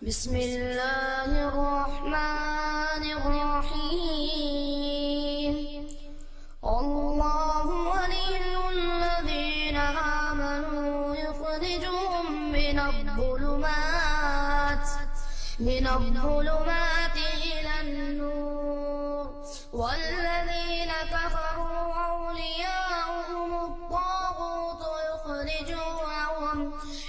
بسم الله الرحمن الرحيم الله ولي الذين آمنوا يخرجهم من الظلمات إلى النور والذين كفروا أولياؤهم الطاغوت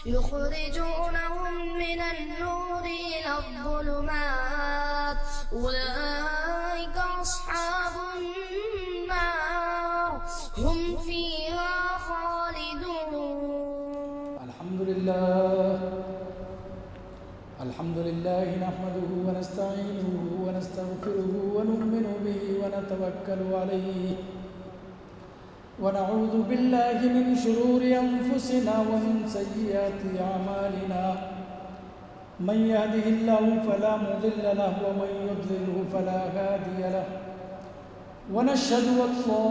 يخرجونهم من النور إلى الظلمات أولئك أصحاب النار هم فيها خالدون. الحمد لله نحمده ونستعينه ونستغفره ونؤمن به ونتوكل عليه ونعوذ بالله من شرور أنفسنا ومن سيئات أعمالنا من يهده الله فلا مضل له ومن يضلله فلا هادي له ونشهد أن لا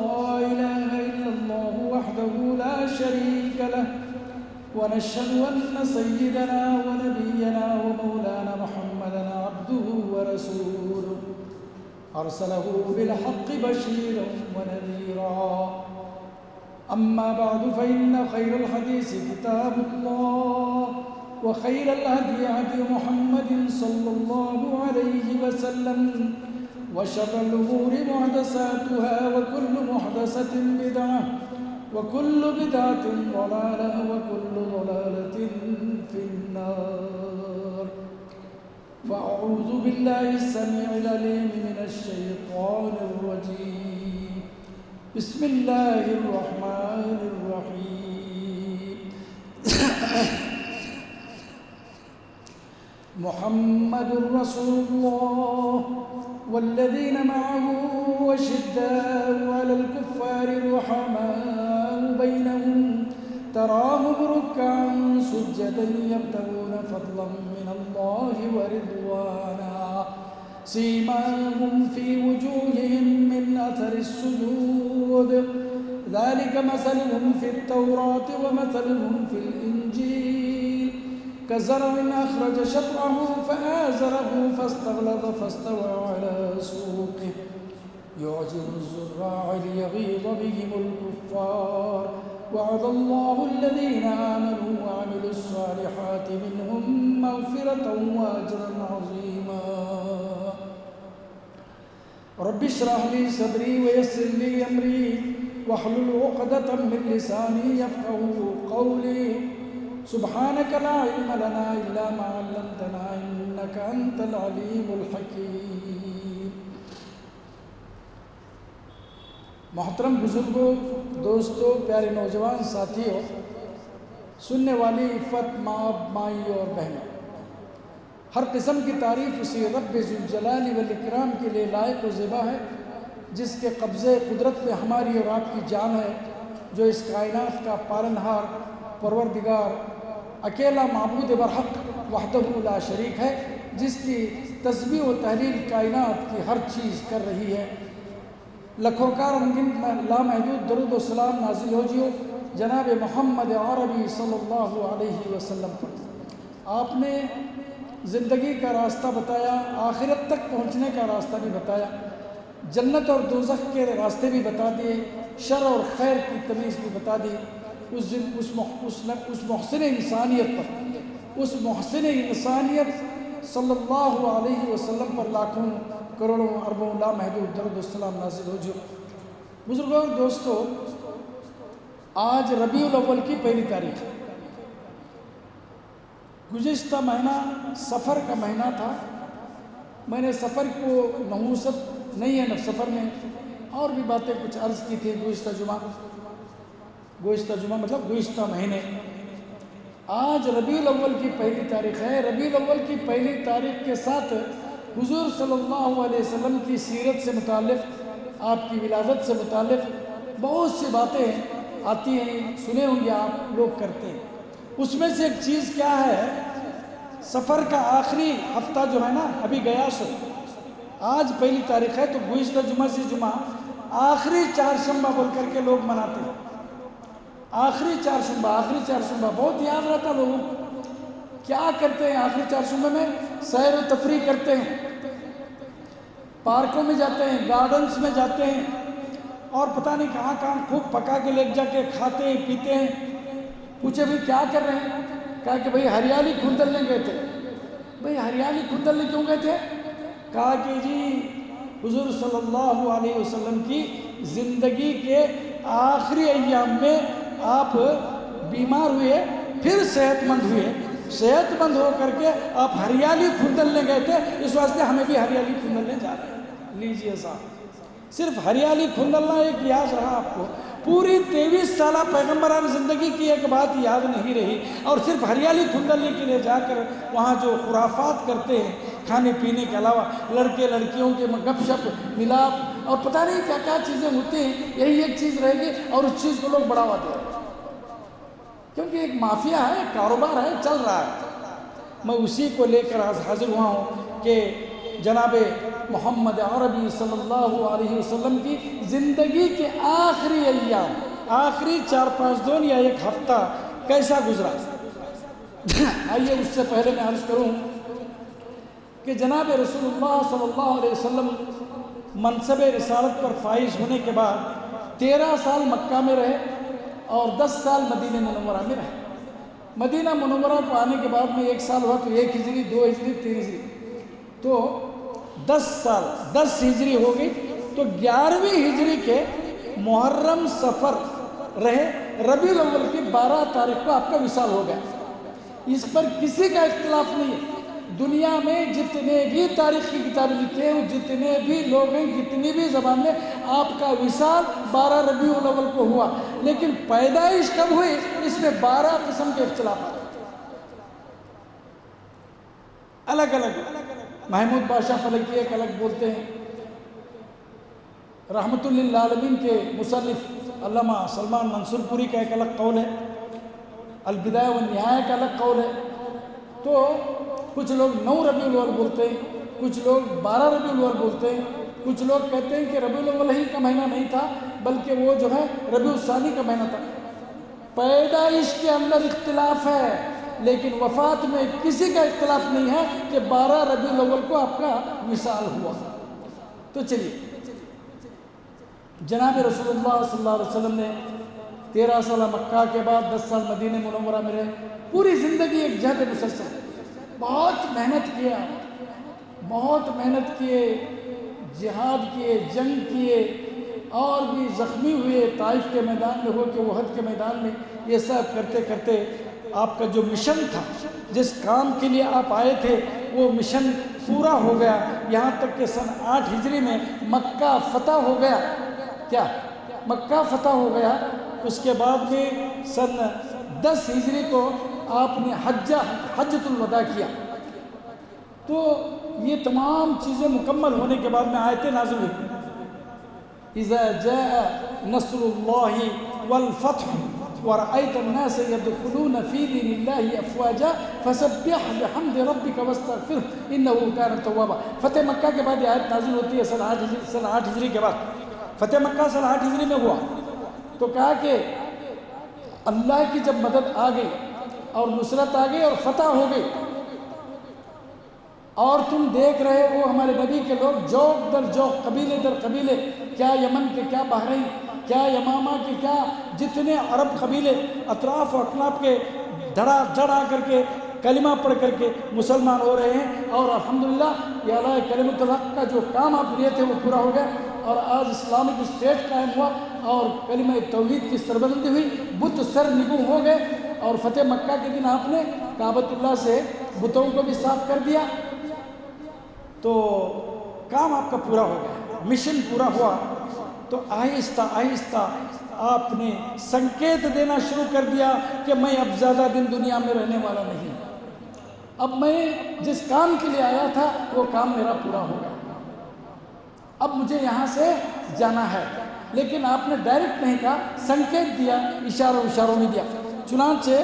إله إلا الله وحده لا شريك له ونشهد أن سيدنا ونبينا ومولانا محمدا عبده ورسوله أرسله بالحق بشيرا ونذيرا أما بعد فإن خير الحديث كتاب الله وخير الهدي هدي محمد صلى الله عليه وسلم وشر الأمور محدثاتها وكل محدثة بدعة وكل بدعة ضلالة وكل ضلالة في النار. فأعوذ بالله السميع العليم من الشيطان الرجيم. بسم الله الرحمن الرحيم. محمد رسول الله والذين معه وشداء على الكفار رحماء بينهم تراهم ركعا سجدا يبتغون فضلا من الله ورضوانا سيماهم في وجوههم من أثر السجود ذلك مثلهم في التوراة ومثلهم في الإنجيل كزرع أخرج شطأه فآزره فاستغلظ فاستوى على سوقه يعجب الزراع ليغيظ بهم الكفار وعد الله الذين آمنوا وعملوا الصالحات منهم مغفرة وأجرا عظيما. رب اشرح لي صدري ويسر لي أمري واحلل عقدة من لساني يفقهوا قولي. سبحانك لا علم لنا إلا ما علمتنا إنك أنت العليم الحكيم. محترم بزرگوں، دوستوں، پیارے نوجوان ساتھیوں، سننے والی عفت ماں مائی اور بہنوں، ہر قسم کی تعریف اسی رب ذوالجلال والاکرام کے لیے لائق و زیبا ہے جس کے قبضے قدرت پہ ہماری اور آپ کی جان ہے، جو اس کائنات کا پالنہار، پروردگار، اکیلا معبود برحق وحدہ لا شریک ہے، جس کی تسبیح و تحلیل کائنات کی ہر چیز کر رہی ہے. لکھوں کا رنگین لامحدود درود و سلام نازل ہو جیو جناب محمد عربی صلی اللہ علیہ وسلم پر. آپ نے زندگی کا راستہ بتایا، آخرت تک پہنچنے کا راستہ بھی بتایا، جنت اور دوزخ کے راستے بھی بتا دیے، شر اور خیر کی تمیز بھی بتا دی. اس محسن انسانیت صلی اللہ علیہ وسلم پر لاکھوں کروڑوں اربوں لامحدود درود السلام نازل ہو جو. بزرگوں اور دوستوں، آج ربیع الاول کی پہلی تاریخ ہے. گزشتہ مہینہ سفر کا مہینہ تھا. میں نے سفر کو نحوست نہیں ہے سفر میں اور بھی باتیں کچھ عرض کی تھی گزشتہ جمعہ مطلب گزشتہ مہینے. آج ربیع الاول کی پہلی تاریخ ہے. ربیع الاول کی پہلی تاریخ کے ساتھ حضور صلی اللہ علیہ وسلم کی سیرت سے متعلق، آپ کی ولادت سے متعلق بہت سی باتیں آتی ہیں، سنے ہوں گے آپ لوگ کرتے ہیں. اس میں سے ایک چیز کیا ہے، سفر کا آخری ہفتہ جو ہے نا ابھی گیا سو، آج پہلی تاریخ ہے تو گزشتہ جمعہ سے جمعہ آخری چہارشنبہ بول کر کے لوگ مناتے ہیں. آخری چہارشنبہ بہت یاد رہتا لوگوں کو کیا کرتے ہیں آخری 4 صوبے میں؟ سیر و تفریح کرتے ہیں، پارکوں میں جاتے ہیں، گارڈنز میں جاتے ہیں، اور پتہ نہیں کہاں کہاں خوب پکا کے لے جا کے کھاتے ہیں پیتے ہیں۔ پوچھے بھئی کیا کر رہے ہیں؟ کہا کہ بھئی ہریالی کھندلنے گئے تھے۔ بھئی ہریالی کھندلنے کیوں گئے تھے؟ کہا کہ جی حضور صلی اللہ علیہ وسلم کی زندگی کے آخری ایام میں آپ بیمار ہوئے، پھر صحت مند ہوئے، صحت مند ہو کر کے آپ ہریالی کھندلنے گئے تھے، اس واسطے ہمیں بھی ہریالی کھندلنے جا رہے ہیں۔ لیجئے صاحب، صرف ہریالی کھندلنا ایک یاد رہا آپ کو، پوری 23 سالہ پیغمبران زندگی کی ایک بات یاد نہیں رہی، اور صرف ہریالی کھندلنے کے لیے جا کر وہاں جو خرافات کرتے ہیں کھانے پینے کے علاوہ، لڑکے لڑکیوں کے گپ شپ ملاپ اور پتہ نہیں کیا کیا چیزیں ہوتی ہیں، یہی ایک چیز رہے گی اور اس چیز کو لوگ بڑھاوا دے رہے ہیں، کیونکہ ایک مافیا ہے، کاروبار ہے، چل رہا ہے۔ میں اسی کو لے کر آج حاضر ہوا ہوں کہ جناب محمد عربی صلی اللہ علیہ وسلم کی زندگی کے آخری ایام، آخری 4-5 دن یا ایک ہفتہ کیسا گزرا۔ آئیے اس سے پہلے میں عرض کروں کہ جناب رسول اللہ صلی اللہ علیہ وسلم منصب رسالت پر فائز ہونے کے بعد 13 سال مکہ میں رہے اور 10 سال مدینہ منورہ میں رہے۔ مدینہ منورہ کو آنے کے بعد میں 1 سال ہوا تو 1 ہجری 2 ہجری 3 ہجری، تو 10 سال، 10 ہجری ہو گئی، تو 11ویں ہجری کے محرم سفر رہے، ربیع الاول کی 12 تاریخ کو آپ کا وصال ہو گیا۔ اس پر کسی کا اختلاف نہیں ہے، دنیا میں جتنے بھی تاریخ کی کتابیں لکھی ہیں، جتنے بھی لوگ ہیں، جتنی بھی زبان میں، آپ کا وصال 12 ربیع الاول کو ہوا، لیکن پیدائش کب ہوئی اس میں 12 قسم کے اختلافات الگ الگ۔ محمود بادشاہ فلکی ایک الگ بولتے ہیں، رحمت للعالمین کے مصنف علامہ سلمان منصور پوری کا ایک الگ قول ہے، البدایہ والنہایہ کا الگ قول ہے۔ تو کچھ لوگ 9 ربیع الاول بولتے ہیں، کچھ لوگ 12 ربیع الاول بولتے ہیں، کچھ لوگ کہتے ہیں کہ ربیع الاول ہی کا مہینہ نہیں تھا بلکہ وہ جو ہے ربیع الثانی کا مہینہ تھا۔ پیدائش کے اندر اختلاف ہے لیکن وفات میں کسی کا اختلاف نہیں ہے کہ 12 ربیع الاول کو آپ کا وصال ہوا۔ تو چلیے، جناب رسول اللہ صلی اللہ علیہ وسلم نے 13 سال مکہ کے بعد 10 سال مدینہ منورہ میں رہے، پوری زندگی ایک جہد مسلسل، بہت محنت کیا، بہت محنت کیے، جہاد کیے، جنگ کیے، اور بھی زخمی ہوئے، طائف کے میدان میں ہو کے احد کے میدان میں، یہ سب کرتے کرتے آپ کا جو مشن تھا، جس کام کے لیے آپ آئے تھے، وہ مشن پورا ہو گیا، یہاں تک کہ سن 8 ہجری میں مکہ فتح ہو گیا۔ کیا مکہ فتح ہو گیا؟ اس کے بعد میں سن 10 ہجری کو آپ نے حجۃ الوداع کیا۔ تو یہ تمام چیزیں مکمل ہونے کے بعد میں آیتیں نازل ہوئی، اذا جاء نصر اللہ والفتح ورأيت الناس يدخلون في دين الله افواجا فسبح بحمد ربك واستغفره انه كان توابا۔ فتح مکہ کے بعد یہ آیت نازل ہوتی ہے سن 8 ہجری کے بعد۔ فتح مکہ سن 8 ہجری میں ہوا تو کہا کہ اللہ کی جب مدد آ گئی اور نصرت آ گئی اور فتح ہو گئی، اور تم دیکھ رہے ہو ہمارے نبی کے لوگ جوق در جوق، قبیلے در قبیلے، کیا یمن کے، کیا بحرین، کیا یمامہ کے، کیا جتنے عرب قبیلے اطراف و اکناف کے دھڑا دھڑ آ کر کے کلمہ پڑھ کر کے مسلمان ہو رہے ہیں، اور الحمدللہ یہ اعلیٰ کلمۃ الحق کا جو کام آپ لیے تھے وہ پورا ہو گیا، اور آج اسلامک اسٹیٹ قائم ہوا اور کلمہ توحید کی سربلندی ہوئی، بت سر نگو ہو گئے، اور فتح مکہ کے دن آپ نے کعبۃ اللہ سے بتوں کو بھی صاف کر دیا، تو کام آپ کا پورا ہو گیا، مشن پورا ہوا۔ تو آہستہ آہستہ آپ نے سنکیت دینا شروع کر دیا کہ میں اب زیادہ دن دنیا میں رہنے والا نہیں، اب میں جس کام کے لیے آیا تھا وہ کام میرا پورا ہو گیا، اب مجھے یہاں سے جانا ہے۔ لیکن آپ نے ڈائریکٹ نہیں کہا، سنکیت دیا، اشاروں میں دیا۔ چنانچہ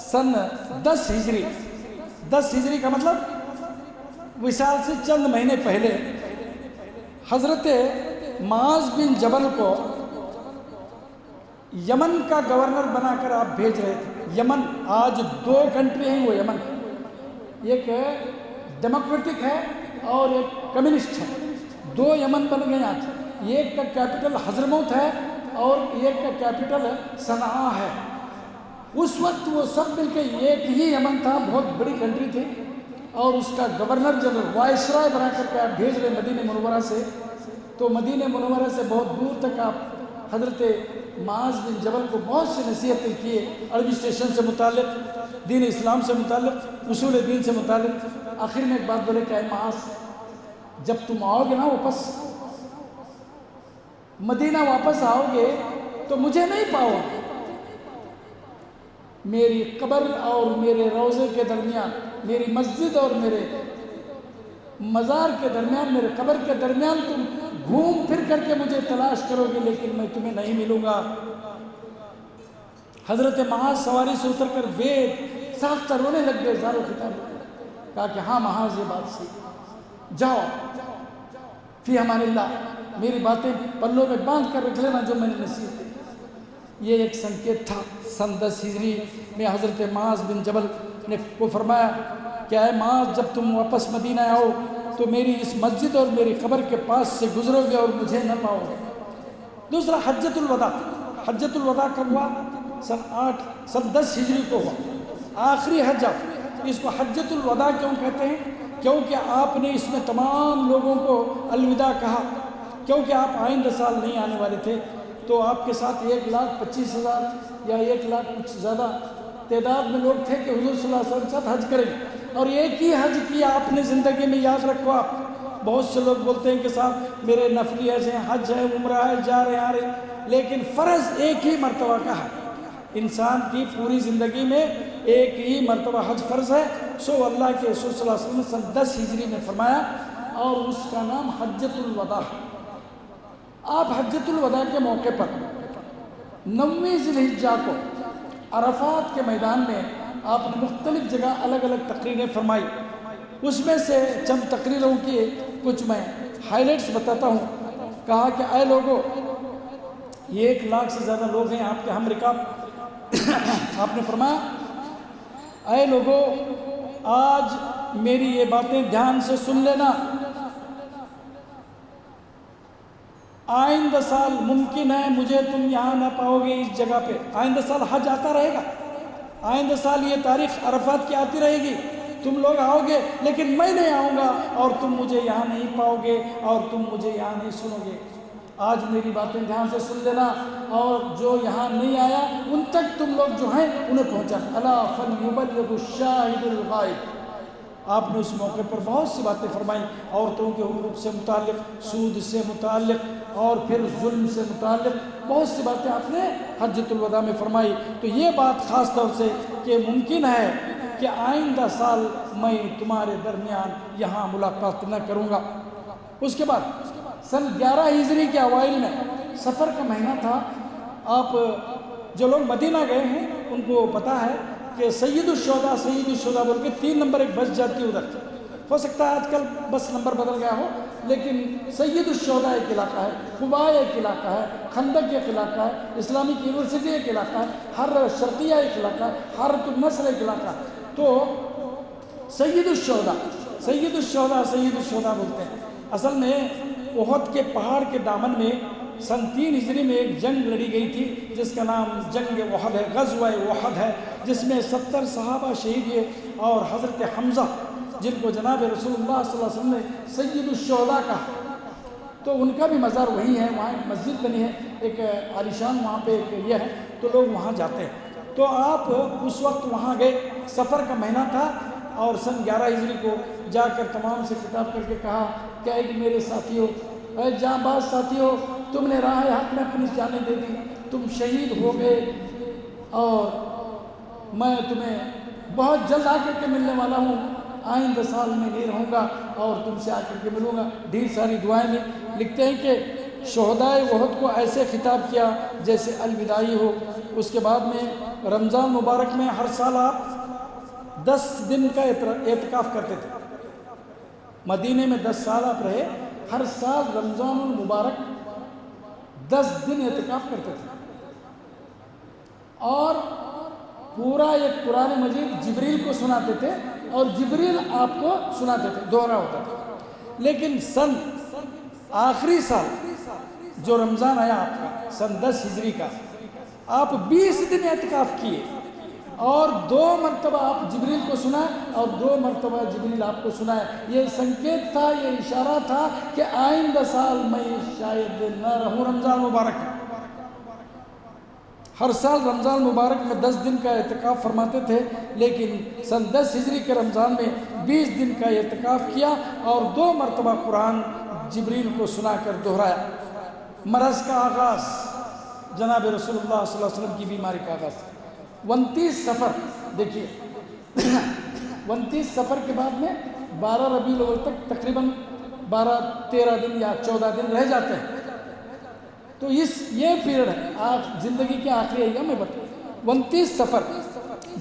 سن 10 ہجری کا مطلب وصال سے چند مہینے پہلے حضرت معاذ بن جبل کو یمن کا گورنر بنا کر آپ بھیج رہے تھے، یمن آج 2 کنٹری ہیں، وہ یمن ایک ڈیموکریٹک ہے اور ایک کمیونسٹ ہے، 2 یمن بن گئے آج، ایک کا کیپٹل حضرموت ہے اور ایک کا کیپٹل صنعاء ہے۔ اس وقت وہ سب مل کے ایک ہی یمن تھا، بہت بڑی کنٹری تھی، اور اس کا گورنر جنرل وائسرائے بنا کر کے آپ بھیج رہے مدینہ منورہ سے، تو مدینہ منورہ سے بہت دور تک آپ حضرت معاذ بن جبل کو بہت سی نصیحتیں کیے، ایڈمنسٹریشن سے متعلق، دین اسلام سے متعلق، اصول دین سے متعلق۔ آخر میں ایک بات بولے کہ اے معاذ، جب تم آؤ گے نا واپس مدینہ واپس آؤ گے تو مجھے نہیں پاؤ گے، میری قبر اور میرے روضے کے درمیان، میری مسجد اور میرے مزار کے درمیان، میرے قبر کے درمیان تم گھوم پھر کر کے مجھے تلاش کرو گے، لیکن میں تمہیں نہیں ملوں گا۔ حضرت معاذ سواری سے اتر کر بے ساختہ رونے لگ گئے، زارو خطاب کہا کہ ہاں معاذ یہ بات صحیح، جاؤ فی امان اللہ، میری باتیں پلوں میں باندھ کر رکھ لینا جو میں نے نصیحت دی۔ یہ ایک سنکیت تھا۔ سن 10 ہجری میں حضرت معاذ بن جبل نے کو فرمایا کہ اے معاذ، جب تم واپس مدینہ آؤ تو میری اس مسجد اور میری قبر کے پاس سے گزرو گے اور مجھے نہ پاؤ گے۔ دوسرا حجۃ الوداع۔ حجۃ الوداع کب ہوا؟ سن 10 ہجری کو ہوا، آخری حج۔ اس کو حجۃ الوداع کیوں کہتے ہیں؟ کیونکہ آپ نے اس میں تمام لوگوں کو الوداع کہا، کیونکہ آپ آئندہ سال نہیں آنے والے تھے، تو آپ کے ساتھ 1,25,000 یا 1 لاکھ کچھ زیادہ تعداد میں لوگ تھے کہ حضور صلی اللہ علیہ وسلم کے ساتھ حج کریں، اور ایک ہی حج کیا آپ نے زندگی میں، یاد رکھو۔ آپ بہت سے لوگ بولتے ہیں کہ صاحب میرے نفلی حج ہیں، حج ہے، عمرہ ہے، جا رہے آ رہے، لیکن فرض ایک ہی مرتبہ کا ہے۔ انسان کی پوری زندگی میں ایک ہی مرتبہ حج فرض ہے۔ سو اللہ کے رسول صلی اللہ علیہ وسلم نے سن 10 ہجری میں فرمایا، اور اس کا نام حجۃ الوداع۔ آپ حجۃ الوداع کے موقع پر 9ویں ذی الحجہ کو عرفات کے میدان میں آپ نے مختلف جگہ الگ الگ تقریریں فرمائی۔ اس میں سے چند تقریروں کی کچھ میں ہائی لائٹس بتاتا ہوں۔ کہا کہ اے لوگوں، یہ 1 لاکھ سے زیادہ لوگ ہیں آپ کے ہم رکاب۔ آپ نے فرمایا، اے لوگوں، آج میری یہ باتیں دھیان سے سن لینا، آئندہ سال ممکن ہے مجھے تم یہاں نہ پاؤ گے اس جگہ پہ۔ آئندہ سال حج آتا رہے گا، آئندہ سال یہ تاریخ عرفات کی آتی رہے گی، تم لوگ آؤ گے لیکن میں نہیں آؤں گا، اور تم مجھے یہاں نہیں پاؤ گے، اور تم مجھے یہاں نہیں سنو گے۔ آج میری باتیں دھیان سے سن لینا، اور جو یہاں نہیں آیا ان تک تم لوگ جو ہیں انہیں پہنچانا۔ الا فلیبلغ الشاہد الغائب۔ آپ نے اس موقع پر بہت سی باتیں فرمائیں، عورتوں کے حقوق سے متعلق، سود سے متعلق، اور پھر ظلم سے متعلق بہت سی باتیں آپ نے حجۃ الوداع میں فرمائی۔ تو یہ بات خاص طور سے کہ ممکن ہے کہ آئندہ سال میں تمہارے درمیان یہاں ملاقات نہ کروں گا۔ اس کے بعد سن 11 ہجری کے اوائل میں، سفر کا مہینہ تھا۔ آپ جو لوگ مدینہ گئے ہیں ان کو پتہ ہے کہ سید الشہداء بول کے 3 نمبر ایک بس جاتی ہے ادھر۔ ہو سکتا ہے آج کل بس نمبر بدل گیا ہو، لیکن سید الشہداء ایک علاقہ ہے، قباء ایک علاقہ ہے، خندق ایک علاقہ ہے، اسلامک یونیورسٹی ایک علاقہ ہے، ہر شرقیہ ایک علاقہ ہے، حرۃ النصر ایک علاقہ ہے۔ تو سید الشہداء بولتے ہیں۔ اصل میں احد کے پہاڑ کے دامن میں سن 3 ہجری میں ایک جنگ لڑی گئی تھی جس کا نام جنگ احد ہے، غزوہ احد ہے، جس میں 70 صحابہ شہید ہوئے، اور حضرت حمزہ جن کو جناب رسول اللہ صلی اللہ علیہ وسلم نے سید الشہداء کہا، تو ان کا بھی مزار وہی ہے۔ وہاں ایک مسجد بنی ہے، ایک عالیشان، وہاں پہ ایک یہ ہے، تو لوگ وہاں جاتے ہیں۔ تو آپ اس وقت وہاں گئے، سفر کا مہینہ تھا، اور سن 11 ہجری کو جا کر تمام سے خطاب کر کے کہا کہ اے میرے ساتھیوں، اے جاں باز ساتھیوں، تم نے راہ حق میں اپنی جانیں دے دی، تم شہید ہو گئے، اور میں تمہیں بہت جلد آ کر کے ملنے والا ہوں، آئندہ سال میں نہیں رہوں گا اور تم سے آ کر کے ملوں گا۔ ڈھیر ساری دعائیں میں لکھتے ہیں کہ شہدائے احد کو ایسے خطاب کیا جیسے الوداعی ہو۔ اس کے بعد میں رمضان مبارک میں ہر سال آپ 10 دن کا اعتکاف کرتے تھے۔ مدینے میں 10 سال آپ رہے، ہر سال رمضان المبارک 10 دن اعتکاف کرتے تھے، اور پورا ایک قرآن مجید جبریل کو سناتے تھے اور جبریل آپ کو سناتے تھے، دوہرا ہوتا تھا۔ لیکن آخری سال جو رمضان آیا آپ کا سن 10 ہجری کا، آپ 20 دن اعتکاف کیے اور 2 مرتبہ آپ جبریل کو سنا اور 2 مرتبہ جبریل آپ کو سنائے۔ یہ سنکیت تھا، یہ اشارہ تھا کہ آئندہ سال میں شاید نہ رہوں رمضان مبارک میں۔ ہر سال رمضان مبارک میں 10 دن کا اعتکاف فرماتے تھے، لیکن سن 10 ہجری کے رمضان میں 20 دن کا اعتکاف کیا اور 2 مرتبہ قرآن جبریل کو سنا کر دہرایا۔ مرض کا آغاز، جناب رسول اللہ صلی اللہ علیہ وسلم کی بیماری کا آغاز 29 سفر، دیکھیے 29 سفر کے بعد میں 12 ربیع الاول تک تقریباً 12-13 دن یا 14 دن رہ جاتے ہیں۔ تو یہ پیریڈ ہے زندگی کے آخری ایام میں بتا 29 سفر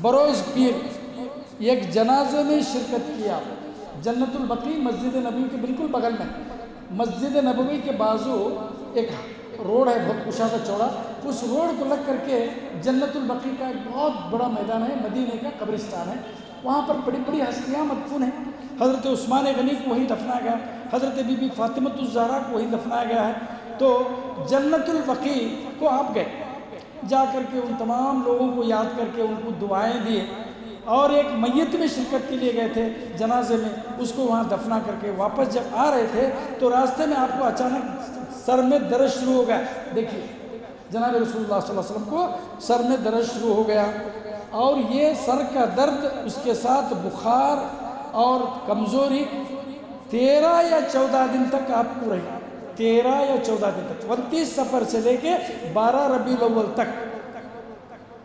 بروز پیر ایک جنازے میں شرکت کیا۔ جنت البقیع مسجد نبوی کے بالکل بغل میں، مسجد نبوی کے بازو ایک روڈ ہے بہت کشادہ چوڑا، اس روڈ کو لگ کر کے جنت البقیع کا ایک بہت بڑا میدان ہے، مدینے کا قبرستان ہے، وہاں پر بڑی بڑی ہستیاں مدفون ہیں۔ حضرت عثمان غنی کو وہیں دفنایا گیا، حضرت بی بی فاطمۃ الزہرا کو وہیں دفنایا گیا ہے۔ تو جنت البقیع کو آپ گئے، جا کر کے ان تمام لوگوں کو یاد کر کے ان کو دعائیں دیے اور ایک میت میں شرکت کے لیے گئے تھے جنازے میں، اس کو وہاں دفنا کر کے واپس جب آ رہے تھے تو راستے میں آپ کو اچانک سر میں درد شروع ہو گیا۔ دیکھیے جناب رسول اللہ صلی اللہ علیہ وسلم کو سر میں درد شروع ہو گیا اور یہ سر کا درد اس کے ساتھ بخار اور کمزوری 13 یا 14 دن تک آپ کو رہی، 13 یا 14 دن تک، 29 سفر سے لے کے 12 ربیع الاول تک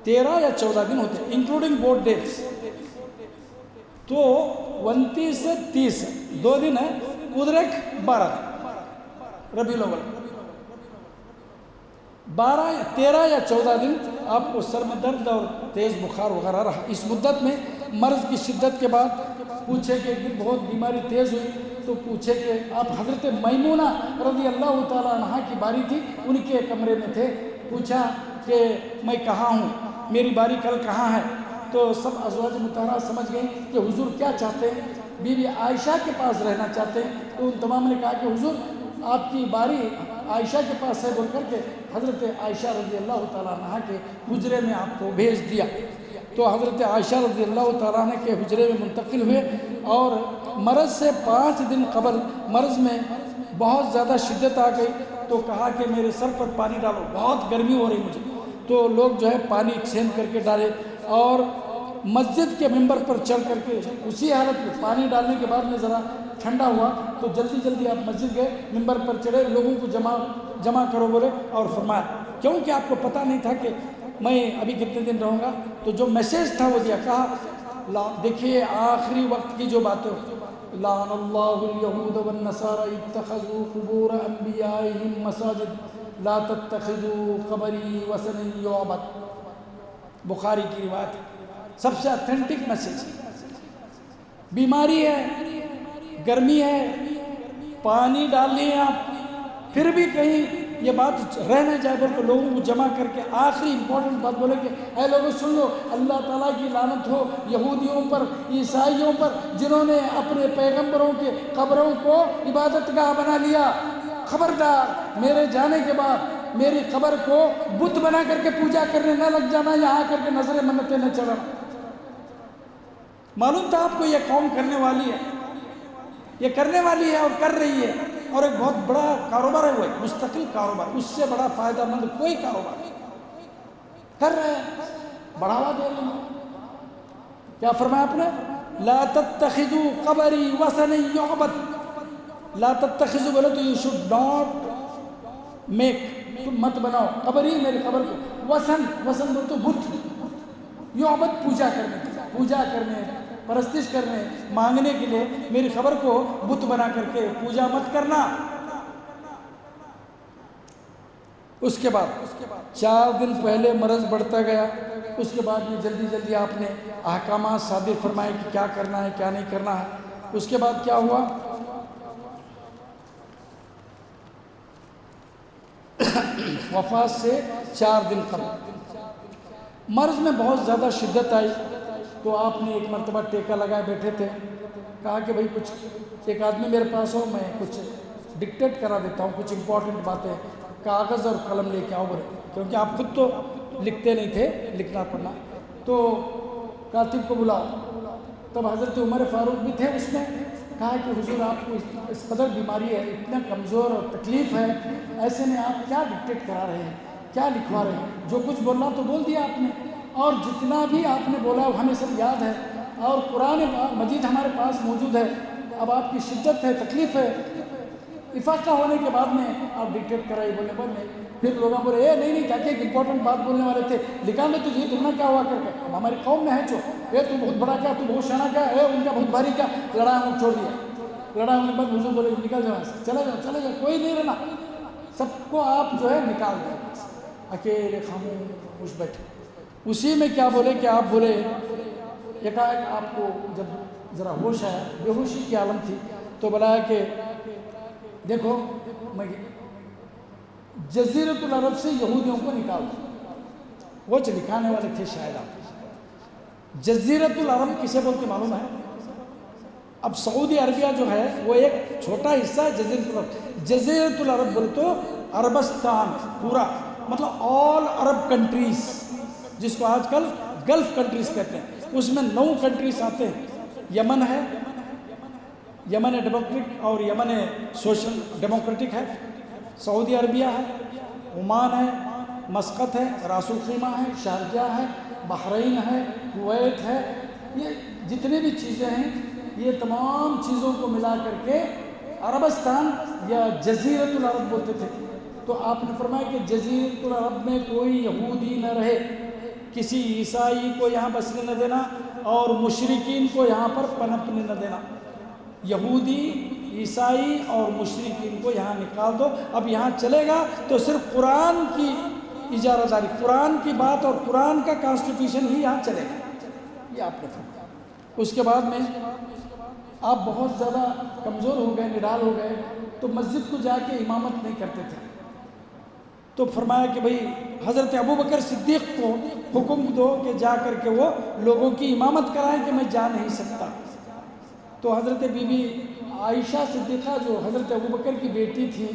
13 یا 14 دن ہوتے ہیں انکلوڈنگ بورڈ ڈیز۔ تو 29 سے 30 2 دن ہے، ادھر ایک 12 ربیع الاول، 13 یا 14 دن آپ کو سر میں درد اور تیز بخار وغیرہ رہا۔ اس مدت میں مرض کی شدت کے بعد پوچھے کہ ایک دن بہت بیماری تیز ہوئی تو پوچھے کہ آپ حضرت میمونہ رضی اللہ تعالیٰ عنہا کی باری تھی، ان کے کمرے میں تھے، پوچھا کہ میں کہاں ہوں، میری باری کل کہاں ہے؟ تو سب ازواج مطہرات سمجھ گئیں کہ حضور کیا چاہتے ہیں، بی بی عائشہ کے پاس رہنا چاہتے ہیں۔ تو ان تمام نے کہا کہ حضور آپ کی باری عائشہ کے پاس ہے بول کر کے حضرت عائشہ رضی اللہ تعالیٰ عنہ کے حجرے میں آپ کو بھیج دیا۔ تو حضرت عائشہ رضی اللہ تعالیٰ عنہ کے حجرے میں منتقل ہوئے اور مرض سے 5 دن قبل مرض میں بہت زیادہ شدت آ گئی تو کہا کہ میرے سر پر پانی ڈالو، بہت گرمی ہو رہی مجھے۔ تو لوگ جو ہے پانی چھین کر کے ڈالے اور مسجد کے ممبر پر چڑھ کر کے اسی حالت میں پانی ڈالنے کے بعد میں ذرا ٹھنڈا ہوا تو جلدی جلدی آپ مسجد گئے، ممبر پر چڑھے، لوگوں کو جمع کرو بولے اور فرمایا، کیونکہ آپ کو پتہ نہیں تھا کہ میں ابھی کتنے دن رہوں گا، تو جو میسیج تھا وہ دیا، کہا دیکھیے آخری وقت کی جو باتیں، لعن اللہ الیہود والنصارى اتخذوا قبور انبیائہم مساجد لا تتخذوا قبری وثنا یعبد، بخاری کی روایت ہے، سب سے اتھینٹک میسیج۔ بیماری ہے، گرمی ہے، پانی ڈال لیے آپ، پھر بھی کہیں یہ بات رہ نہ جائے بول کے لوگوں کو جمع کر کے آخری امپورٹنٹ بات بولے کہ اے لوگوں سن لو، اللہ تعالیٰ کی لعنت ہو یہودیوں پر، عیسائیوں پر، جنہوں نے اپنے پیغمبروں کے قبروں کو عبادت گاہ بنا لیا۔ خبردار میرے جانے کے بعد میری قبر کو بت بنا کر کے پوجا کرنے نہ لگ جانا، یہاں کر کے نظر منتیں نہ چڑھانا۔ معلوم تھا آپ کو یہ قوم کرنے والی ہے، یہ کرنے والی ہے اور کر رہی ہے، اور ایک بہت بڑا کاروبار ہے، وہ ایک مستقل کاروبار، اس سے بڑا فائدہ مند کوئی کاروبار نہیں کر رہے ہیں، بڑھاوا دے رہے ہیں۔ کیا فرمایا آپ نے؟ لا تتخذوا قبری وثنا یعبد، لا تتخذوا بولے تو یو شوڈ ناٹ میک، تم مت بناؤ قبری، میری قبر کو، وثن بولے تو بت، یعبد پوجا کرنے پرستش کرنے مانگنے کے لیے میری خبر کو بت بنا کر کے پوجا مت کرنا۔ اس کے بعد 4 دن پہلے مرض بڑھتا گیا، اس کے بعد میں جلدی جلدی آپ نے احکامات صادر فرمائے کہ کیا کرنا ہے کیا نہیں کرنا ہے۔ اس کے بعد کیا ہوا؟ وفات سے 4 دن قبل مرض میں بہت زیادہ شدت آئی تو آپ نے ایک مرتبہ ٹیکا لگائے بیٹھے تھے، کہا کہ بھائی کچھ ایک آدمی میرے پاس ہو، میں کچھ ڈکٹیٹ کرا دیتا ہوں، کچھ امپورٹنٹ باتیں، کاغذ اور قلم لے کے آؤ بولے، کیونکہ آپ خود تو لکھتے نہیں تھے، لکھنا پڑھنا، تو کاتب کو بلاؤ۔ تب حضرت عمر فاروق بھی تھے اس میں، کہا کہ حضور آپ کو اس قدر بیماری ہے، اتنا کمزور اور تکلیف ہے، ایسے میں آپ کیا ڈکٹیٹ کرا رہے ہیں، کیا لکھوا رہے ہیں؟ جو کچھ بولنا تو بول دیا آپ نے، اور جتنا بھی آپ نے بولا وہ ہمیں سب یاد ہے، اور قرآن مجید ہمارے پاس موجود ہے، اب آپ کی شدت ہے، تکلیف ہے، افاقہ ہونے کے بعد میں آپ ڈکٹیٹ کرائے بولنے پر میں پھر لوگوں بولے نہیں نہیں کیا کہ ایک امپورٹنٹ بات بولنے والے تھے، لکھا میں تجھے تمہیں کیا ہوا کر کے، ہماری قوم میں ہے جو تو بہت بڑا کیا، تو بہت شانہ کیا ہے، ان کا بہت بھاری کیا، لڑا ہوں چھوڑ دیا، لڑا ہونے کے بعد حضور بولے نکل جاؤ سے، چلے جاؤ کوئی نہیں رہنا، سب کو آپ جو ہے نکال دیں، اکیلے خاموش بیٹھے۔ اسی میں کیا بولے کہ آپ بولے ایک آپ کو جب ذرا ہوش آیا، بے ہوشی کی عالم تھی، تو بلایا کہ دیکھو میں جزیرۃ العرب سے یہودیوں کو نکال دوں، وہ لکھانے والے تھے شاید آپ۔ جزیرۃ العرب کسے بولتے معلوم ہے؟ اب سعودی عربیہ جو ہے وہ ایک چھوٹا حصہ ہے جزیرۃ العرب۔ جزیرۃ العرب بولے تو عربستان پورا، مطلب آل عرب کنٹریز، جس کو آج کل گلف کنٹریز کہتے ہیں، اس میں 9 کنٹریز آتے ہیں۔ یمن ہے، یمن ڈیموکریٹک اور یمن سوشل ڈیموکریٹک ہے، سعودی عربیہ ہے، عمان ہے، مسقط ہے، راس الخیمہ ہے، شارجہ ہے، بحرین ہے، کویت ہے، یہ جتنے بھی چیزیں ہیں یہ تمام چیزوں کو ملا کر کے عربستان یا جزیرۃ العرب بولتے تھے۔ تو آپ نے فرمایا کہ جزیرۃ العرب میں کوئی یہودی نہ رہے، کسی عیسائی کو یہاں بسنے نہ دینا، اور مشرکین کو یہاں پر پنپنے نہ دینا۔ یہودی، عیسائی اور مشرکین کو یہاں نکال دو، اب یہاں چلے گا تو صرف قرآن کی اجارہ داری، قرآن کی بات اور قرآن کا کانسٹیٹیوشن ہی یہاں چلے گا، یہ آپ نے فرمایا۔ اس کے بعد میں آپ بہت زیادہ کمزور ہو گئے، نڈال ہو گئے، تو مسجد کو جا کے امامت نہیں کرتے تھے، تو فرمایا کہ بھئی حضرت ابوبکر صدیق کو حکم دو کہ جا کر کے وہ لوگوں کی امامت کرائیں کہ میں جا نہیں سکتا۔ تو حضرت بی بی عائشہ صدیقہ جو حضرت ابوبکر کی بیٹی تھی،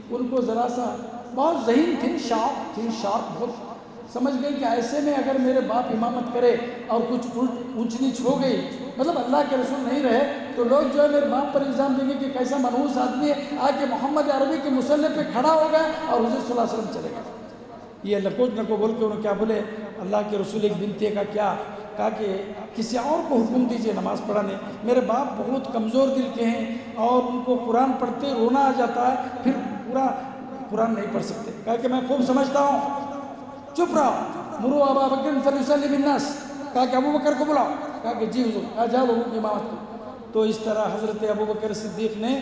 ان کو ذرا سا بہت ذہین تھی، شارپ بہت، سمجھ گئی کہ ایسے میں اگر میرے باپ امامت کرے اور کچھ اونچ نیچ ہو گئی، مطلب اللہ کے رسول نہیں رہے، تو لوگ جو ہے میرے باپ پر الزام دیں گے کہ کیسا منحوس آدمی ہے، آ کے محمد عربی کے مصلی پہ کھڑا ہو گیا اور حضور صلی اللہ علیہ وسلم چلے گئے۔ یہ لکوٹ نکو بول کے انہوں کیا بولے، اللہ کے رسول ایک بنتی کا کیا کہا کہ کسی اور کو حکم دیجئے نماز پڑھانے، میرے باپ بہت کمزور دل کے ہیں اور ان کو قرآن پڑھتے رونا آ جاتا ہے، پھر پورا قرآن نہیں پڑھ سکتے۔ کہا کہ میں خوب سمجھتا ہوں، چپ رہو، مرو ابا بکر فلیصلی بالناس، کہا کہ ابو بکر کو بلاؤ، کہا کہ جی حضور، جاؤ لوگوں کی امامت کو۔ تو اس طرح حضرت ابو بکر صدیق نے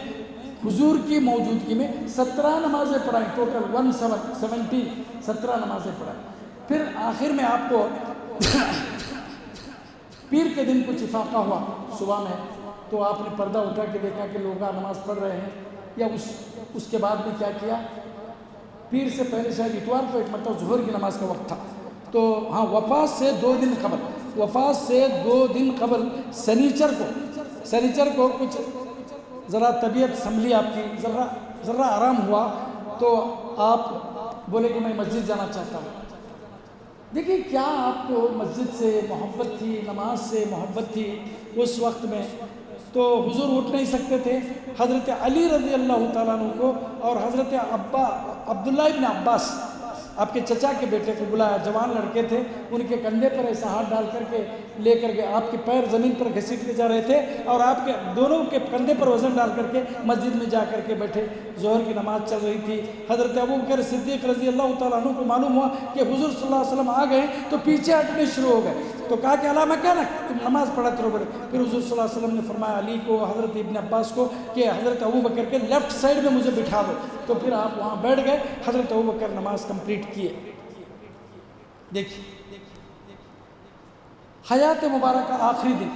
حضور کی موجودگی میں 17 نمازیں پڑھائیں، ٹوٹل 17 نمازیں پڑھائیں۔ پھر آخر میں آپ کو پیر کے دن کچھ افاقہ ہوا صبح میں، تو آپ نے پردہ اٹھا کے دیکھا کہ لوگ نماز پڑھ رہے ہیں، یا اس کے بعد میں کیا کیا، پیر سے پہلے شاید اتوار کو ایک مرتبہ ظہر کی نماز کا وقت تھا، تو ہاں وفات سے 2 دن قبل سنیچر کو کچھ ذرا طبیعت سنبھلی آپ کی، ذرا آرام ہوا، تو آپ بولے کہ میں مسجد جانا چاہتا ہوں۔ دیکھیں کیا آپ کو مسجد سے محبت تھی، نماز سے محبت تھی اس وقت میں، تو حضور اٹھ نہیں سکتے تھے، حضرت علی رضی اللہ تعالیٰ عنہ کو اور حضرت عبداللہ ابن عباس آپ کے چچا کے بیٹے کو بلایا، جوان لڑکے تھے، ان کے کندھے پر ایسا ہاتھ ڈال کر کے لے کر کے آپ کے پیر زمین پر گھسیٹ کے جا رہے تھے، اور آپ کے دونوں کے کندھے پر وزن ڈال کر کے مسجد میں جا کر کے بیٹھے، ظہر کی نماز چل رہی تھی۔ حضرت ابوبکر صدیق رضی اللہ تعالیٰ عنہ کو معلوم ہوا کہ حضور صلی اللہ علیہ وسلم آ گئے، تو پیچھے ہٹنے شروع ہو گئے، تو کہا کہ علامہ کیا نا تم نماز پڑھاتے رہو۔ پھر حضور صلی اللہ علیہ وسلم نے فرمایا علی کو، حضرت ابن عباس کو کہ حضرت ابوبکر کے لیفٹ سائڈ میں مجھے بٹھا دو، تو پھر آپ وہاں بیٹھ گئے، حضرت ابوبکر نماز کمپلیٹ کیے۔ دیکھیے حیات مبارکہ آخری دن،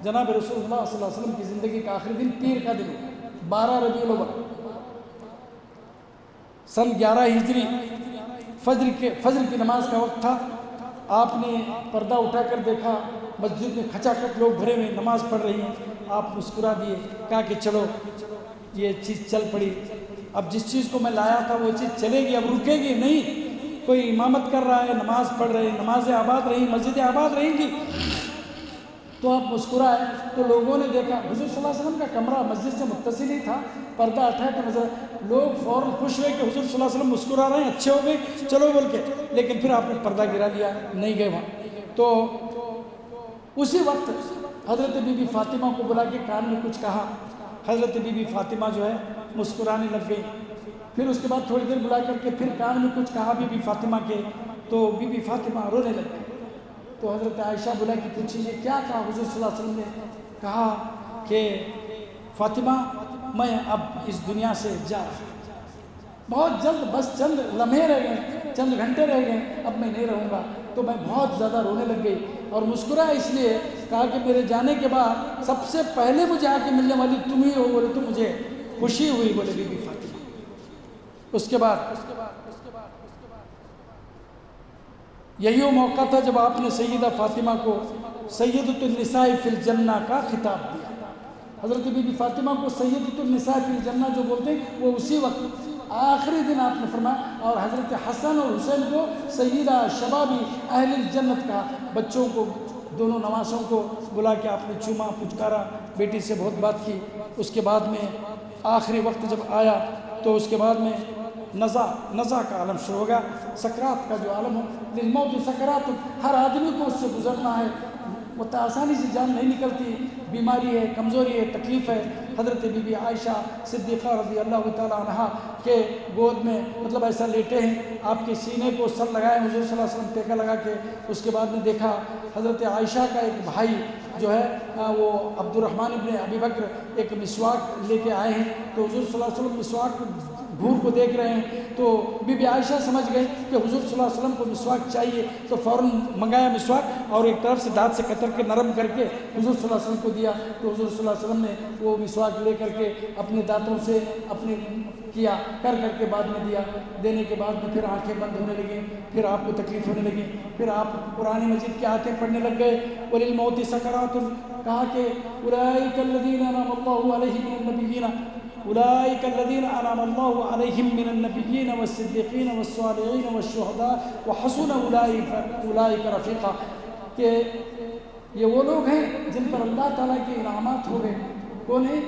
جناب رسول اللہ صلی اللہ علیہ وسلم کی زندگی کا آخری دن پیر کا دن، 12 ربیع الاول سن 11 ہجری، فجر کی نماز کا وقت تھا، آپ نے پردہ اٹھا کر دیکھا، مسجد میں کھچاکھچ لوگ بھرے ہوئے نماز پڑھ رہی ہیں، آپ مسکرا دیے، کہا کہ چلو یہ چیز چل پڑی، اب جس چیز کو میں لایا تھا وہ چیز چلے گی، اب رکے گی نہیں، کوئی امامت کر رہا ہے، نماز پڑھ رہے ہیں، نمازیں آباد رہیں، مسجدیں آباد رہیں گی، تو آپ مسکرائے، تو لوگوں نے دیکھا حضور صلی اللہ علیہ وسلم کا کمرہ مسجد سے متصل ہی تھا، پردہ اٹھا تو نظر، لوگ فوراً خوش ہوئے کہ حضور صلی اللہ علیہ وسلم مسکرا رہے ہیں، اچھے ہو گئے، چلو بول کے، لیکن پھر آپ نے پردہ گرا لیا، نہیں گئے وہاں۔ تو اسی وقت حضرت بی بی فاطمہ کو بلا کے کان میں کچھ کہا، حضرت بی بی فاطمہ جو ہے مسکرانے لگ گئی، پھر اس کے بعد تھوڑی دیر بلا کر کے پھر کان میں کچھ کہا بی بی فاطمہ کے، تو بی بی فاطمہ رونے لگ گئی، تو حضرت عائشہ بلا کے پوچھی یہ کیا کہا؟ حضور صلی اللہ علیہ وسلم نے کہا کہ فاطمہ میں اب اس دنیا سے جا رہا ہوں، بہت جلد، بس چند لمحے رہ گئے، چند گھنٹے رہ گئے، اب میں نہیں رہوں گا، تو میں بہت زیادہ رونے لگ گئی اور مسکرا اس لیے، کہا کہ میرے جانے کے بعد سب سے پہلے مجھے آ کے ملنے والی تم ہی ہو، بولے تو مجھے خوشی ہوئی، بولے بی بی فاطمہ۔ اس کے بعد یہی وہ موقع تھا جب آپ نے سیدہ فاطمہ کو سیدۃ النساء فی الجنہ کا خطاب دیا، حضرت بی بی فاطمہ کو سیدۃ النساء فی الجنہ جو بولتے ہیں وہ اسی وقت آخری دن آپ نے فرمایا، اور حضرت حسن اور حسین کو سیدہ شبابی اہل الجنت کا، بچوں کو دونوں نواسوں کو بلا کے آپ نے چوما، پچکارا، بیٹی سے بہت بات کی۔ اس کے بعد میں آخری وقت جب آیا تو اس کے بعد میں نزع کا عالم شروع ہو گیا، سکرات کا جو عالم ہو، للموت سکرات، ہر آدمی کو اس سے گزرنا ہے، وہ آسانی سے جان نہیں نکلتی، بیماری ہے، کمزوری ہے، تکلیف ہے۔ حضرت بی بی عائشہ صدیقہ رضی اللہ تعالیٰ عنہا کے گود میں مطلب ایسا لیٹے ہیں، آپ کے سینے کو سر لگائے حضور صلی اللہ علیہ وسلم ٹیکا لگا کے، اس کے بعد میں دیکھا حضرت عائشہ کا ایک بھائی جو ہے وہ عبد الرحمن ابن ابی بکر ایک مسواک لے کے آئے ہیں، تو حضور صلی اللہ علیہ وسلم مسواک گھور کو دیکھ رہے ہیں، تو بی بی عائشہ سمجھ گئے کہ حضور صلی اللہ علیہ وسلم کو مسواک چاہیے، تو فوراً منگایا مسواک اور ایک طرف سے دانت سے قطر کے نرم کر کے حضور صلی اللہ علیہ وسلم کو دیا، تو حضور صلی اللہ علیہ وسلم نے وہ مسواک لے کر کے اپنے دانتوں سے اپنے کیا کر کے بعد میں دیا، دینے کے بعد میں پھر آنکھیں بند ہونے لگیں، پھر آپ کو تکلیف ہونے لگی، پھر آپ قرآن مجید کی آیتیں پڑھنے لگ گئے، وَلِلْمَوْتِ سَكَرَاتٌ، کہا کہ أُولَٰئِكَ الَّذِينَ أَنْعَمَ اللَّهُ عَلَيْهِم مِّنَ النَّبِيِّينَ أولئك الذين أنعم الله عليهم من النبيين والصديقين والصالحين والشهداء وحسن أولئك رفيقا، کہ یہ وہ لوگ ہیں جن پر اللہ تعالیٰ کے انعامات ہو گئے، کون ہیں؟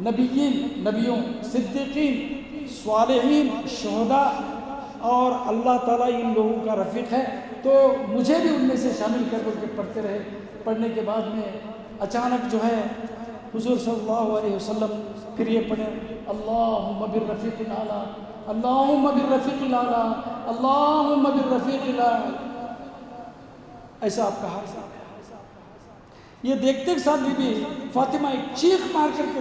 نبیین، نبیوں، صدیقین، صالحین، شہداء، اور اللہ تعالیٰ ان لوگوں کا رفیق ہے، تو مجھے بھی ان میں سے شامل کر کے پڑھتے رہے۔ پڑھنے کے بعد میں اچانک جو ہے حضور صلی اللہ علیہ وسلم پھر یہ پڑھیں، اللہم بالرفیق الاعلیٰ، اللہم بالرفیق الاعلیٰ، اللہم بالرفیق الاعلیٰ، ایسا آپ کا حال ہے۔ یہ دیکھتے کے ساتھ بی بی فاطمہ ایک چیخ مار کر کے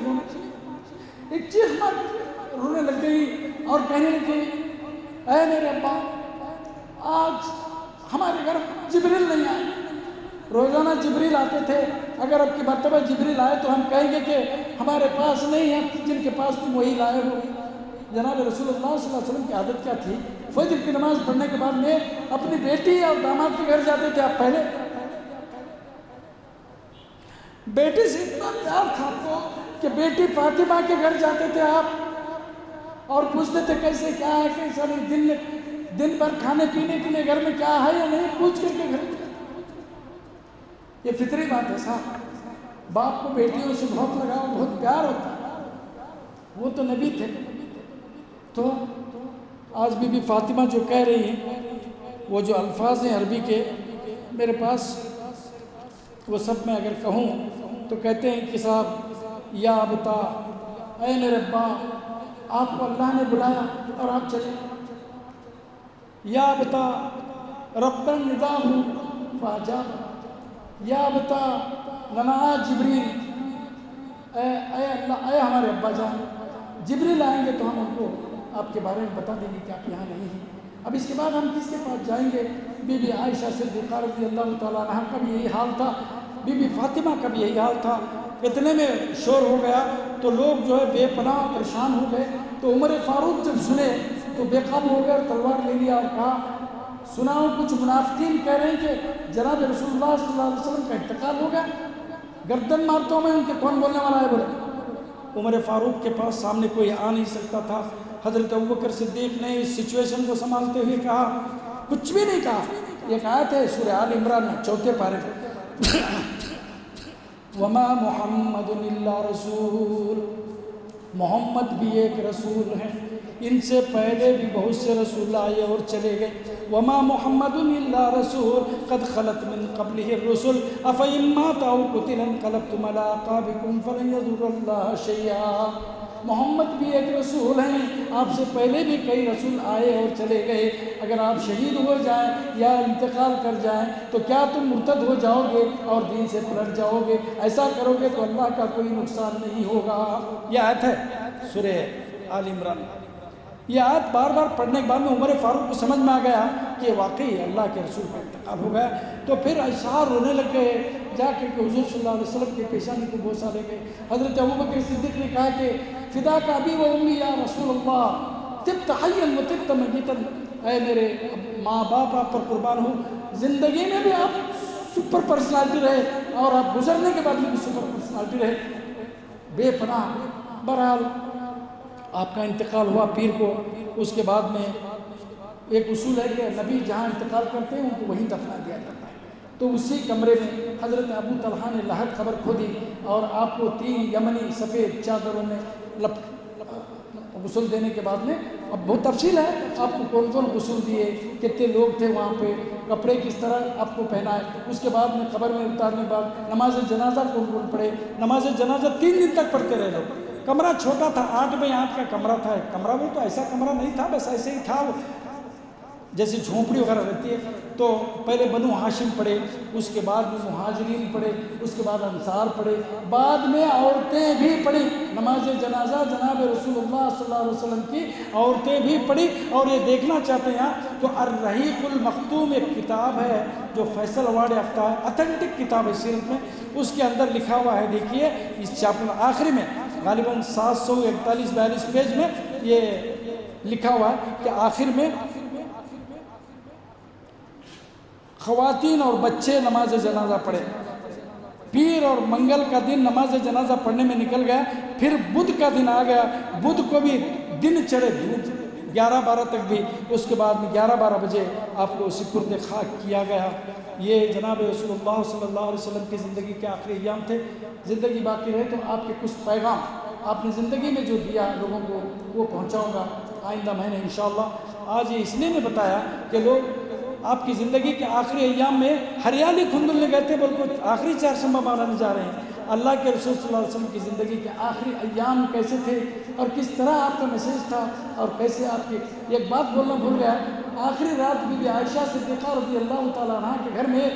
رونے لگ گئی اور کہنے لگی، اے میرے ابا، آج ہمارے گھر جبریل نہیں آئے، روزانہ جبریل آتے تھے، اگر اب کی مرتبہ جبریل آئے تو ہم کہیں گے کہ ہمارے پاس نہیں ہے، جن کے پاس تم وہی لائے ہو۔ جناب رسول اللہ صلی اللہ علیہ وسلم کی عادت کیا تھی؟ فجر کی نماز پڑھنے کے بعد میں اپنی بیٹی اور داماد کے گھر جاتے تھے۔ آپ پہلے بیٹی سے اتنا پیار تھا آپ کو کہ بیٹی فاطمہ کے گھر جاتے تھے آپ اور پوچھتے تھے کیسے کیا ہے، کیسا نہیں، دن بھر کھانے پینے کے لیے گھر میں کیا ہے یا نہیں، پوچھ کر کے گھر۔ یہ فطری بات ہے صاحب، باپ کو بیٹیوں سے بہت لگاؤ، بہت پیار ہوتا ہے، وہ تو نبی تھے۔ تو آج بی بی فاطمہ جو کہہ رہی ہیں، وہ جو الفاظ ہیں عربی کے میرے پاس، وہ سب میں اگر کہوں تو کہتے ہیں کہ صاحب، یا ابتا، اے میرے ابا، آپ کو اللہ نے بلایا اور آپ چلے، یا ابتا ربن نداہ فاجاب، یا ابتا لنا جبریل، اے اللہ، اے ہمارے ابا جان، جبریل آئیں گے تو ہم ان کو آپ کے بارے میں بتا دیں گے کہ آپ یہاں نہیں ہیں۔ اب اس کے بعد ہم کس کے پاس جائیں گے؟ بی بی عائشہ صدیقہ رضی اللہ تعالیٰ عنہ کا بھی یہی حال تھا، بی بی فاطمہ کا بھی یہی حال تھا۔ اتنے میں شور ہو گیا تو لوگ جو ہے بے پناہ پریشان ہو گئے، تو عمر فاروق جب سنے تو بے قابو ہو گئے اور تلوار لے لیا اور کہا سناؤ کچھ منافقین کہہ رہے ہیں کہ جناب رسول اللہ صلی اللہ علیہ وسلم کا انتقال ہو گیا، گردن مارتا ہوں میں ان کے، کون بولنے والا ہے؟ بولے عمر فاروق کے پاس سامنے کوئی آ نہیں سکتا تھا. حضرت ابوبکر صدیق نے اس سچویشن کو سنبھالتے ہوئے کہا، کچھ بھی نہیں کہا. ایک آیت ہے سورہ آل عمران میں 4 پارے میں، وما محمد الا رسول، محمد بھی ایک رسول ہے، ان سے پہلے بھی بہت سے رسول آئے اور چلے گئے. وما محمد الا رسول قد خلت من قبله الرسل افإن مات أو قتل انقلبتم على أعقابكم فلن يضر الله شيئا. محمد بھی ایک رسول ہیں، آپ سے پہلے بھی کئی رسول آئے اور چلے گئے. اگر آپ شہید ہو جائیں یا انتقال کر جائیں تو کیا تم مرتد ہو جاؤ گے اور دین سے پلٹ جاؤ گے؟ ایسا کرو گے تو اللہ کا کوئی نقصان نہیں ہوگا. یہ آیت ہے سورہ آل عمران. یہ آیت بار بار پڑھنے کے بعد میں عمر فاروق کو سمجھ میں آ گیا کہ واقعی اللہ کے رسول کا انتقال ہو گیا. تو پھر اشعار رونے لگ گئے، جا کر کے حضور صلی اللہ علیہ وسلم کے پیشانی کو بوسہ لے گئے. حضرت ابوبکر صدیق نے کہا کہ فدا کا ابی و امی یا رسول اللہ طبت حیا و طبت میتا، اے میرے ماں باپ آپ پر قربان ہوں، زندگی میں بھی آپ سپر پرسنالٹی رہے اور آپ گزرنے کے بعد بھی سپر پرسنالٹی رہے، بے پناہ. بہرحال آپ کا انتقال ہوا پیر کو. اس کے بعد میں ایک اصول ہے کہ نبی جہاں انتقال کرتے ہیں ان کو وہیں دفنا دیا جاتا ہے. تو اسی کمرے میں حضرت ابو طلحہ نے لحد قبر کھودی اور آپ کو 3 یمنی سفید چادروں میں غسل دینے کے بعد میں، اب بہت تفصیل ہے، آپ کو کون کون غسل دیے، کتنے لوگ تھے وہاں پہ، کپڑے کس طرح آپ کو پہنائے. اس کے بعد میں قبر میں اتارنے کے بعد نماز جنازہ کون کون پڑھے. نماز جنازہ 3 دن تک پڑھتے رہے لوگ. کمرہ چھوٹا تھا، 8 بائی 8 کا کمرہ تھا. کمرہ وہ تو ایسا کمرہ نہیں تھا، بس ایسے ہی تھا وہ جیسے جھونپڑی وغیرہ رہتی ہے. تو پہلے بنو ہاشم پڑھے، اس کے بعد میں مہاجرین پڑھے، اس کے بعد انصار پڑھے، بعد میں عورتیں بھی پڑھی. نماز جنازہ جناب رسول اللہ صلی اللہ علیہ وسلم کی عورتیں بھی پڑھی. اور یہ دیکھنا چاہتے ہیں تو الرحیق المختوم ایک کتاب ہے جو فیصل ایوارڈ یافتہ ہے، اتھینٹک کتاب ہے سیرت میں. اس کے اندر لکھا ہوا ہے، دیکھیے اس چیپٹر آخری میں غالباً 741-42 پیج میں یہ لکھا ہوا ہے کہ آخر میں خواتین اور بچے نماز جنازہ پڑھے. پیر اور منگل کا دن نماز جنازہ پڑھنے میں نکل گیا. پھر بدھ کا دن آ گیا، بدھ کو بھی دن چڑھے دھوپ 11-12 تک بھی. اس کے بعد میں 11-12 بجے آپ کو سپرد خاک کیا گیا. یہ جناب رسول اللہ صلی اللہ علیہ وسلم کی زندگی کے آخری ایام تھے. زندگی باقی رہے تو آپ کے کچھ پیغام آپ نے زندگی میں جو دیا لوگوں کو وہ پہنچاؤں گا آئندہ مہینے انشاءاللہ. آج یہ اس لیے میں بتایا کہ لوگ آپ کی زندگی کے آخری ایام میں ہریالی کھندلنے گئے تھے، بلکہ آخری چہارشنبہ ماننے جا رہے ہیں. اللہ کے رسول صلی اللہ علیہ وسلم کی زندگی کے آخری ایام کیسے تھے اور کس طرح آپ کا میسیج تھا اور کیسے آپ کی. ایک بات بولنا بھول گیا، آخری رات بی بی عائشہ صدیقہ رضی اللہ تعالیٰ عنہ کے گھر میں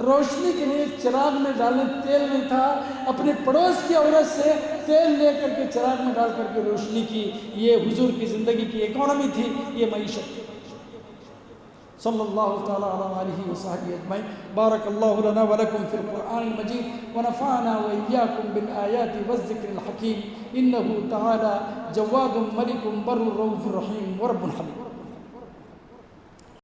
روشنی کے لیے چراغ میں ڈالنے تیل نہیں تھا. اپنے پڑوس کی عورت سے تیل لے کر کے چراغ میں ڈال کر کے روشنی کی. یہ حضور کی زندگی کی اکانومی تھی، یہ معیشت تھی. صلی اللہ تعالیٰ علیہ وآلہ وصحبہ اجمعین. بارک اللہ لنا ولکم فی القرآن المجید ونفعنا وإیاکم بالآیات والذکر الحکیم. انہ تعالی جواد ملک بر رؤوف رحیم ورب حلیم.